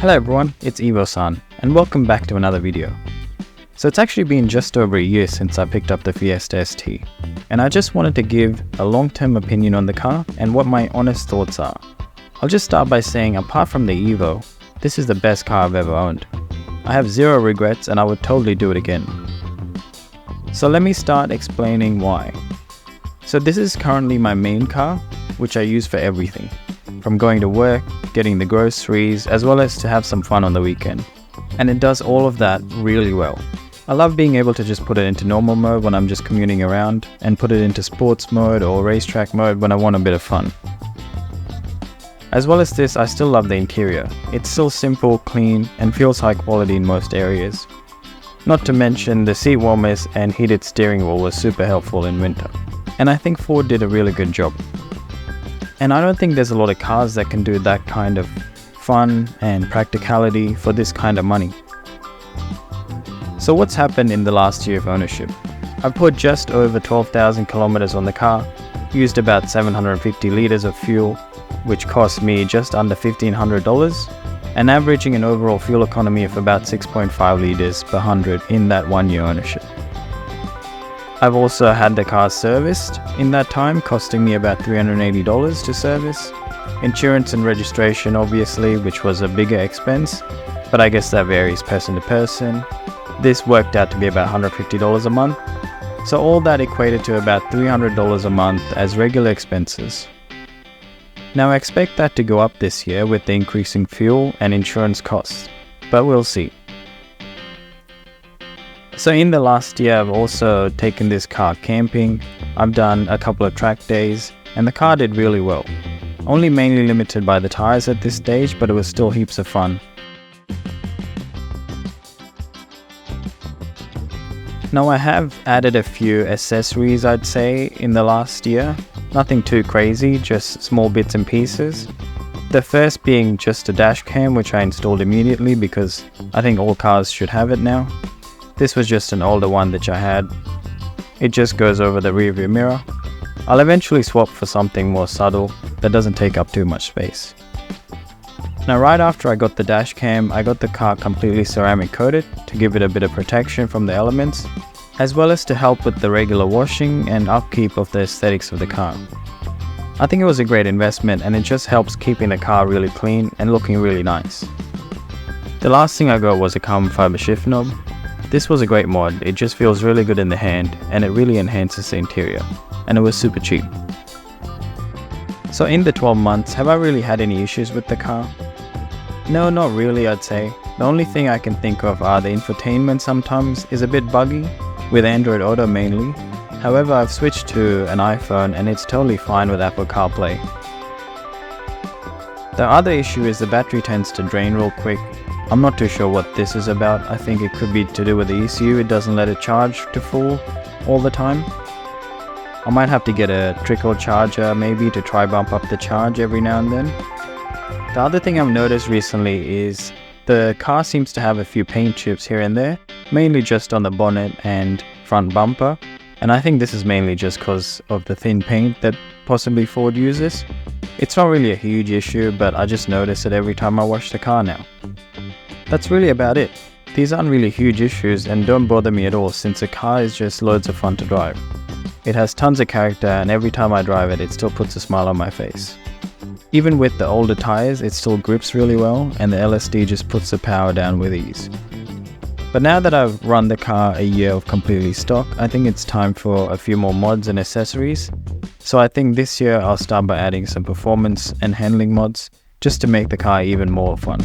Hello everyone, it's Evo-san, and welcome back to another video. So it's actually been just over a year since I picked up the Fiesta ST, and I just wanted to give a long-term opinion on the car and what my honest thoughts are. I'll just start by saying, apart from the Evo, this is the best car I've ever owned. I have zero regrets and I would totally do it again. So let me start explaining why. So this is currently my main car, which I use for everything, from going to work, getting the groceries, as well as to have some fun on the weekend. And it does all of that really well. I love being able to just put it into normal mode when I'm just commuting around, and put it into sports mode or racetrack mode when I want a bit of fun. As well as this, I still love the interior. It's still simple, clean, and feels high quality in most areas. Not to mention the seat warmers and heated steering wheel was super helpful in winter. And I think Ford did a really good job. And I don't think there's a lot of cars that can do that kind of fun and practicality for this kind of money. So what's happened in the last year of ownership? I've put just over 12,000 kilometers on the car, used about 750 liters of fuel, which cost me just under $1,500, and averaging an overall fuel economy of about 6.5 liters per 100 in that 1 year ownership. I've also had the car serviced in that time, costing me about $380 to service. Insurance and registration obviously, which was a bigger expense, but I guess that varies person to person. This worked out to be about $150 a month, so all that equated to about $300 a month as regular expenses. Now I expect that to go up this year with the increasing fuel and insurance costs, but we'll see. So in the last year, I've also taken this car camping. I've done a couple of track days, and the car did really well. Only mainly limited by the tires at this stage, but it was still heaps of fun. Now I have added a few accessories, I'd say, in the last year. Nothing too crazy, just small bits and pieces. The first being just a dash cam, which I installed immediately because I think all cars should have it now. This was just an older one that I had. It just goes over the rearview mirror. I'll eventually swap for something more subtle that doesn't take up too much space. Now right after I got the dash cam, I got the car completely ceramic coated to give it a bit of protection from the elements, as well as to help with the regular washing and upkeep of the aesthetics of the car. I think it was a great investment, and it just helps keeping the car really clean and looking really nice. The last thing I got was a carbon fiber shift knob. This was a great mod, it just feels really good in the hand and it really enhances the interior, and it was super cheap. So in the 12 months, have I really had any issues with the car? No, not really, I'd say. The only thing I can think of are the infotainment sometimes is a bit buggy, with Android Auto mainly. However, I've switched to an iPhone and it's totally fine with Apple CarPlay. The other issue is the battery tends to drain real quick. I'm not too sure what this is about. I think it could be to do with the ECU, it doesn't let it charge to full all the time. I might have to get a trickle charger maybe to try bump up the charge every now and then. The other thing I've noticed recently is the car seems to have a few paint chips here and there, mainly just on the bonnet and front bumper, and I think this is mainly just because of the thin paint that possibly Ford uses. It's not really a huge issue, but I just notice it every time I wash the car now. That's really about it. These aren't really huge issues and don't bother me at all, since the car is just loads of fun to drive. It has tons of character, and every time I drive it, it still puts a smile on my face. Even with the older tires, it still grips really well, and the LSD just puts the power down with ease. But now that I've run the car a year of completely stock, I think it's time for a few more mods and accessories. So I think this year I'll start by adding some performance and handling mods, just to make the car even more fun.